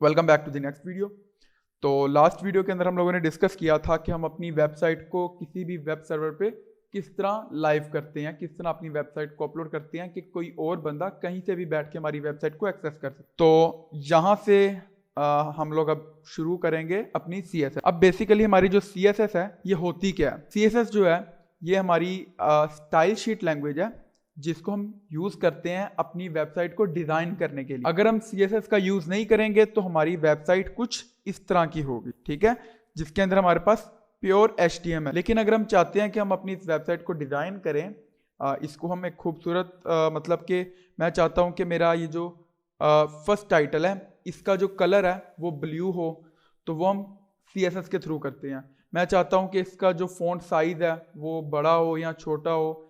Welcome back to the next video. तो last video के अंदर हम लोगों ने डिस्कस किया था कि हम अपनी वेबसाइट को किसी भी वेब सर्वर पे किस तरह लाइव करते हैं, किस तरह अपनी वेबसाइट को अपलोड करते हैं कि कोई और बंदा कहीं से भी बैठ के हमारी वेबसाइट को एक्सेस कर सके। तो यहाँ से हम लोग अब शुरू करेंगे अपनी CSS। अब बेसिकली हमारी जो CSS है ये होती क्या है? CSS जो है ये हमारी स्टाइल शीट लैंग्वेज है जिसको हम यूज करते हैं अपनी वेबसाइट को डिजाइन करने के लिए। अगर हम CSS का यूज नहीं करेंगे तो हमारी वेबसाइट कुछ इस तरह की होगी, ठीक है, जिसके अंदर हमारे पास प्योर HTML है। लेकिन अगर हम चाहते हैं कि हम अपनी इस वेबसाइट को डिजाइन करें, इसको हम एक खूबसूरत मतलब कि मैं चाहता हूं कि मेरा ये जो फर्स्ट टाइटल है इसका जो कलर है वो ब्लू हो, तो वो हम CSS के थ्रू करते हैं। मैं चाहता हूं कि इसका जो फॉन्ट साइज है वो बड़ा हो या छोटा हो,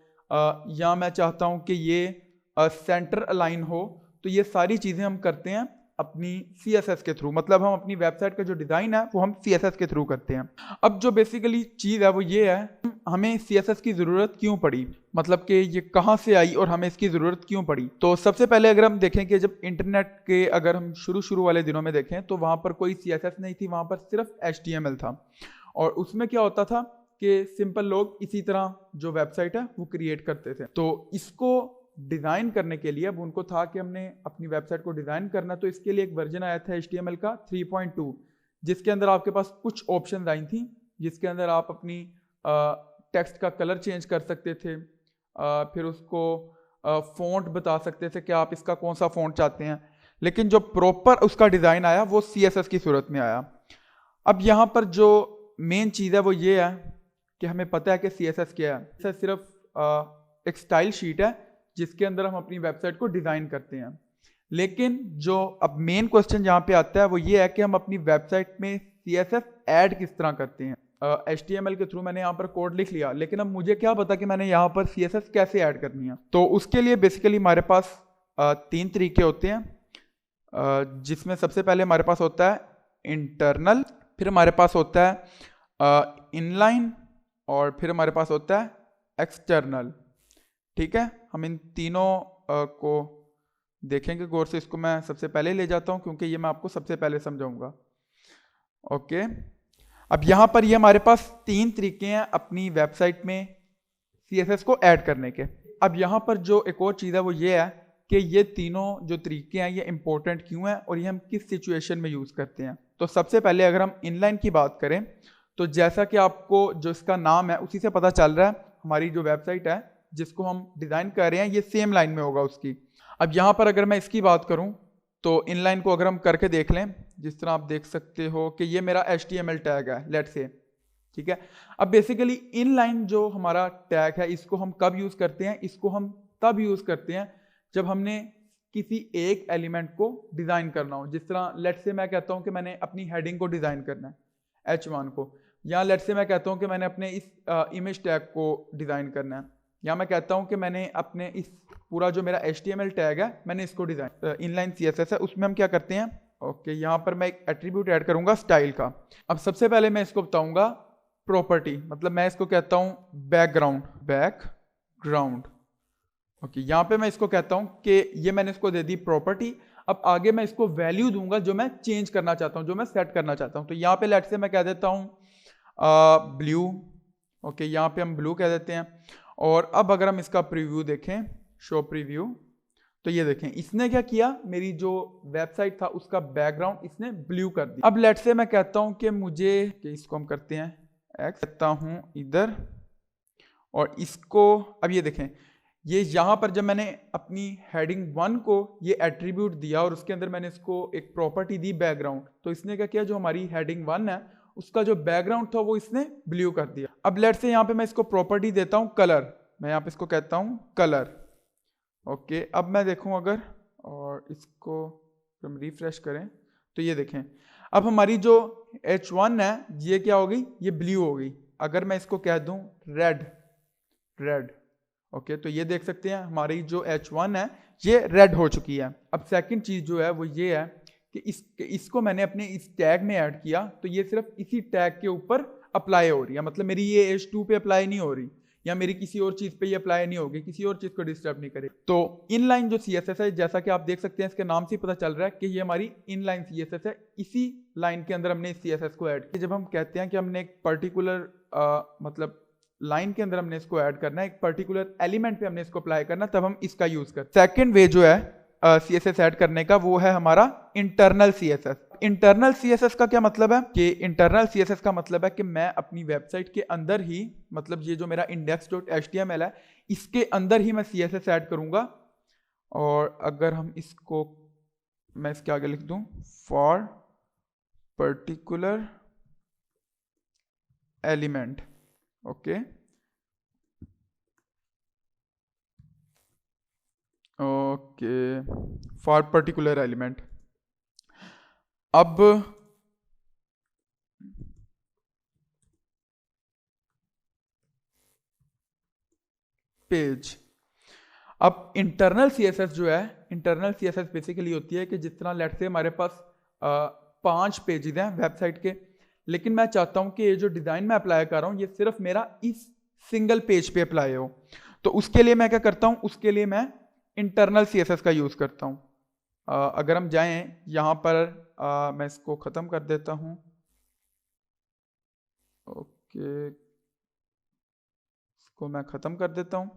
या मैं चाहता हूं कि ये सेंटर अलाइन हो, तो ये सारी चीज़ें हम करते हैं अपनी CSS के थ्रू। मतलब हम अपनी वेबसाइट का जो डिज़ाइन है वो हम CSS के थ्रू करते हैं। अब जो बेसिकली चीज़ है वो ये है, हमें CSS की ज़रूरत क्यों पड़ी, मतलब कि ये कहाँ से आई और हमें इसकी ज़रूरत क्यों पड़ी। तो सबसे पहले अगर हम देखें कि जब इंटरनेट के अगर हम शुरू वाले दिनों में देखें तो वहाँ पर कोई CSS नहीं थी, वहाँ पर सिर्फ HTML था। और उसमें क्या होता था कि सिंपल लोग इसी तरह जो वेबसाइट है वो क्रिएट करते थे। तो इसको डिज़ाइन करने के लिए अब उनको था कि हमने अपनी वेबसाइट को डिज़ाइन करना, तो इसके लिए एक वर्जन आया था HTML का 3.2, जिसके अंदर आपके पास कुछ ऑप्शन आई थी, जिसके अंदर आप अपनी टेक्स्ट का कलर चेंज कर सकते थे, फिर उसको फ़ॉन्ट बता सकते थे कि आप इसका कौन सा फ़ॉन्ट चाहते हैं। लेकिन जो प्रॉपर उसका डिज़ाइन आया वो CSS की सूरत में आया। अब यहाँ पर जो मेन चीज़ है वो ये है कि हमें पता है कि CSS क्या है। CSS सिर्फ एक स्टाइल शीट है जिसके अंदर हम अपनी वेबसाइट को डिज़ाइन करते हैं। लेकिन जो अब मेन क्वेश्चन जहाँ पे आता है वो ये है कि हम अपनी वेबसाइट में CSS ऐड किस तरह करते हैं। HTML के थ्रू मैंने यहाँ पर कोड लिख लिया, लेकिन अब मुझे क्या पता कि मैंने यहाँ पर CSS कैसे ऐड करनी है। तो उसके लिए बेसिकली हमारे पास 3 तरीके होते हैं, जिसमें सबसे पहले हमारे पास होता है इंटरनल, फिर हमारे पास होता है इनलाइन, और फिर हमारे पास होता है एक्सटर्नल। ठीक है, हम इन तीनों को देखेंगे गौर से। इसको मैं सबसे पहले ले जाता हूं क्योंकि ये मैं आपको सबसे पहले समझाऊंगा। ओके, अब यहां पर ये हमारे पास 3 तरीके हैं अपनी वेबसाइट में CSS को ऐड करने के। अब यहां पर जो एक और चीज़ है वो ये है कि ये तीनों जो तरीके हैं ये इंपॉर्टेंट क्यों हैं और ये हम किस सिचुएशन में यूज़ करते हैं। तो सबसे पहले अगर हम इनलाइन की बात करें तो जैसा कि आपको जो इसका नाम है उसी से पता चल रहा है, हमारी जो वेबसाइट है जिसको हम डिज़ाइन कर रहे हैं ये सेम लाइन में होगा उसकी। अब यहाँ पर अगर मैं इसकी बात करूँ तो इनलाइन को अगर हम करके देख लें, जिस तरह आप देख सकते हो कि ये मेरा HTML टैग है, लेट्स से, ठीक है। अब बेसिकली इनलाइन जो हमारा टैग है इसको हम कब यूज़ करते हैं, इसको हम तब यूज़ करते हैं जब हमने किसी एक एलिमेंट को डिज़ाइन करना हो। जिस तरह लेट्स से मैं कहता हूँ कि मैंने अपनी हेडिंग को डिज़ाइन करना है H1 को, या लेट्स से मैं कहता हूँ कि मैंने अपने इस इमेज टैग को डिज़ाइन करना है, या मैं कहता हूँ कि मैंने अपने इस पूरा जो मेरा HTML टैग है मैंने इसको डिज़ाइन। इनलाइन CSS है, उसमें हम क्या करते हैं, ओके, यहाँ पर मैं एक एट्रीब्यूट ऐड करूँगा स्टाइल का। अब सबसे पहले मैं इसको बताऊँगा प्रॉपर्टी, मतलब मैं इसको कहता हूँ बैकग्राउंड। ओके, यहाँ पे मैं इसको कहता हूँ कि ये मैंने इसको दे दी प्रॉपर्टी। अब आगे मैं इसको वैल्यू दूंगा जो मैं चेंज करना चाहता हूँ, जो मैं सेट करना चाहता हूँ। तो यहाँ पे लेट्स से मैं कह देता हूँ ब्लू। ओके, यहाँ पे हम ब्लू कह देते हैं। और अब अगर हम इसका प्रीव्यू देखें, शो प्रीव्यू, तो ये देखें इसने क्या किया, मेरी जो वेबसाइट था उसका बैकग्राउंड इसने ब्लू कर दिया। अब लेट्स से मैं कहता हूँ कि मुझे, कि इसको हम करते हैं एक्स, कहता हूँ इधर, और इसको अब ये देखें, ये यहाँ पर जब मैंने अपनी हेडिंग 1 को ये एट्रीब्यूट दिया और उसके अंदर मैंने इसको एक प्रॉपर्टी दी बैकग्राउंड, तो इसने क्या किया, जो हमारी हेडिंग 1 है उसका जो बैकग्राउंड था वो इसने ब्लू कर दिया। अब लेट्स से यहाँ पे मैं इसको प्रॉपर्टी देता हूँ कलर, मैं यहाँ पे इसको कहता हूँ कलर। ओके, अब मैं देखूँ अगर, और इसको हम रिफ्रेश करें तो ये देखें अब हमारी जो H1 है ये क्या हो गई, ये ब्लू हो गई। अगर मैं इसको कह दूँ रेड, ओके, तो ये देख सकते हैं हमारी जो H1 है ये रेड हो चुकी है। अब सेकंड चीज़ जो है वो ये है कि इसको मैंने अपने इस टैग में ऐड किया, तो ये सिर्फ इसी टैग के ऊपर अप्लाई हो रही है, मतलब मेरी ये H2 पे अप्लाई नहीं हो रही, या मेरी किसी और चीज़ पे ये अप्लाई नहीं होगी, किसी और चीज़ को डिस्टर्ब नहीं करे। तो इनलाइन जो CSS है, जैसा कि आप देख सकते हैं इसके नाम से ही पता चल रहा है कि ये हमारी इनलाइन CSS है। इसी लाइन के अंदर हमने इस CSS को ऐड किया। जब हम कहते हैं कि हमने एक पर्टिकुलर मतलब लाइन के अंदर हमने इसको ऐड करना है, एक पर्टिकुलर एलिमेंट पे हमने इसको अप्लाई करना, तब हम इसका यूज करते हैं। सेकेंड वे जो है CSS ऐड करने का, वो है हमारा इंटरनल CSS। इंटरनल CSS का क्या मतलब है कि इंटरनल CSS का मतलब है कि मैं अपनी वेबसाइट के अंदर ही, मतलब ये जो मेरा index.html है, इसके अंदर ही मैं CSS ऐड करूंगा। और अगर हम इसको, मैं इसके आगे लिख दूं for particular element, okay okay, for particular element. अब पेज, अब इंटरनल CSS जो है, इंटरनल CSS बेसिकली होती है कि जिस तरह लेट से हमारे पास 5 पेजेस हैं वेबसाइट के, लेकिन मैं चाहता हूं कि ये जो डिजाइन मैं अप्लाई कर रहा हूं ये सिर्फ मेरा इस सिंगल पेज पे अप्लाई हो। तो उसके लिए मैं क्या करता हूं, उसके लिए मैं इंटरनल CSS का यूज करता हूं। अगर हम जाएं यहाँ पर, मैं इसको खत्म कर देता हूं, ओके इसको मैं खत्म कर देता हूं।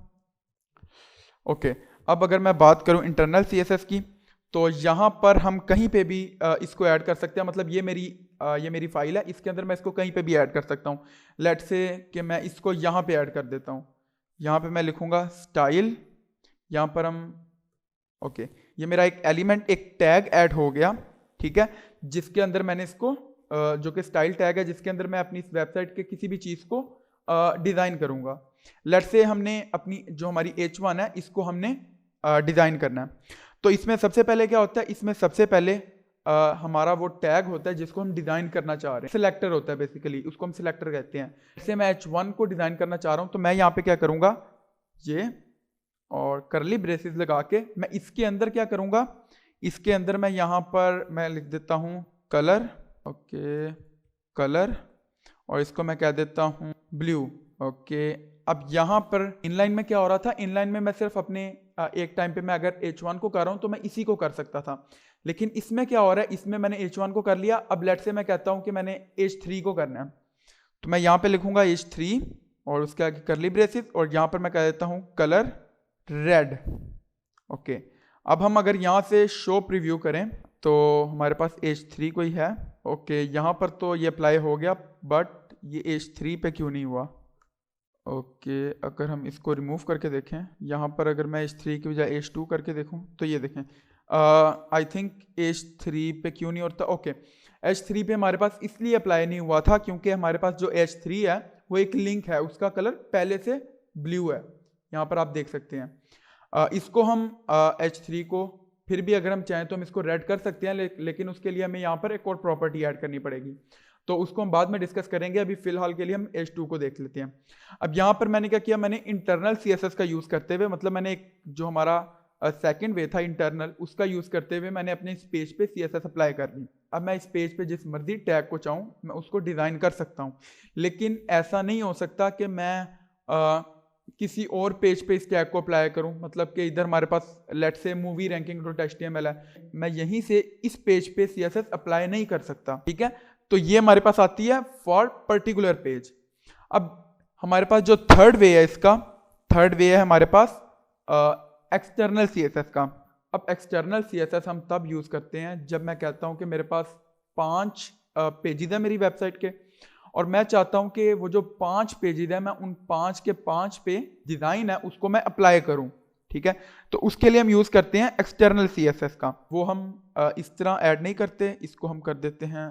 ओके, अब अगर मैं बात करूं इंटरनल CSS की, तो यहाँ पर हम कहीं पे भी इसको ऐड कर सकते हैं। मतलब ये मेरी फाइल है, इसके अंदर मैं इसको कहीं पे भी ऐड कर सकता हूँ। लेट से कि मैं इसको यहाँ पे ऐड कर देता हूँ। यहाँ पे मैं लिखूंगा स्टाइल, यहाँ पर हम, ओके ये मेरा एक एलिमेंट, एक टैग ऐड हो गया, ठीक है, जिसके अंदर मैंने इसको जो कि स्टाइल टैग है, जिसके अंदर मैं अपनी इस वेबसाइट के किसी भी चीज़ को डिज़ाइन करूँगा। लेट से हमने अपनी जो हमारी H1 है इसको हमने डिज़ाइन करना है। तो इसमें सबसे पहले क्या होता है, इसमें सबसे पहले हमारा वो टैग होता है जिसको हम डिज़ाइन करना चाह रहे हैं। सिलेक्टर होता है बेसिकली, उसको हम सिलेक्टर कहते हैं। जैसे मैं H1 को डिज़ाइन करना चाह रहा हूँ, तो मैं यहाँ पे क्या करूँगा, ये और करली ब्रेसेस लगा के मैं इसके अंदर क्या करूँगा, इसके अंदर मैं यहाँ पर मैं लिख देता हूँ कलर, ओके कलर, और इसको मैं कह देता हूँ ब्लू, ओके। अब यहाँ पर इनलाइन में क्या हो रहा था, इनलाइन में मैं सिर्फ अपने एक टाइम पे मैं अगर H1 को कर रहा हूँ तो मैं इसी को कर सकता था, लेकिन इसमें क्या हो रहा है, इसमें मैंने H1 को कर लिया। अब लेट से मैं कहता हूँ कि मैंने H3 को करना है, तो मैं यहाँ पे लिखूंगा H3 और उसके आगे करली ब्रेसेस, और यहाँ पर मैं कह देता हूँ कलर रेड, ओके। अब हम अगर यहाँ से शो प्रीव्यू करें तो हमारे पास H3 कोई है, ओके यहाँ पर तो ये अप्लाई हो गया, बट ये H3 पे क्यों नहीं हुआ, ओके अगर हम इसको रिमूव करके देखें, यहाँ पर अगर मैं H3 की बजाय H2 करके देखूँ तो ये देखें, आई थिंक H3 पे क्यों नहीं होता, ओके H3 पे हमारे पास इसलिए अप्लाई नहीं हुआ था क्योंकि हमारे पास जो H3 है वो एक लिंक है, उसका कलर पहले से ब्लू है, यहाँ पर आप देख सकते हैं। इसको हम H3 को फिर भी अगर हम चाहें तो हम इसको रेड कर सकते हैं, लेकिन उसके लिए हमें यहाँ पर एक और प्रॉपर्टी ऐड करनी पड़ेगी, तो उसको हम बाद में डिस्कस करेंगे। अभी फिलहाल के लिए हम H2 को देख लेते हैं। अब यहाँ पर मैंने क्या किया, मैंने इंटरनल CSS का यूज करते हुए, मतलब मैंने एक जो हमारा सेकेंड वे था इंटरनल, उसका यूज करते हुए मैंने अपने इस पेज पे CSS अप्लाई कर ली। अब मैं इस पेज पे जिस मर्जी टैग को चाहूँ मैं उसको डिजाइन कर सकता हूँ, लेकिन ऐसा नहीं हो सकता कि मैं किसी और पेज पे इस टैग को अप्लाई करूं। मतलब कि इधर हमारे पास लेट से मूवी रैंकिंग.html है, मैं यहीं से इस पेज पे CSS अप्लाई नहीं कर सकता, ठीक है। तो ये हमारे पास आती है फॉर पर्टिकुलर पेज। अब हमारे पास जो थर्ड वे है, इसका थर्ड वे है हमारे पास एक्सटर्नल CSS का। अब एक्सटर्नल CSS हम तब यूज करते हैं जब मैं कहता हूं कि मेरे पास 5 पेजेस है मेरी वेबसाइट के, और मैं चाहता हूं कि वो जो 5 पेजेस है मैं उन 5 के 5 पे डिजाइन है उसको मैं अप्लाई करूं, ठीक है। तो उसके लिए हम यूज करते हैं एक्सटर्नल CSS का। वो हम इस तरह ऐड नहीं करते, इसको हम कर देते हैं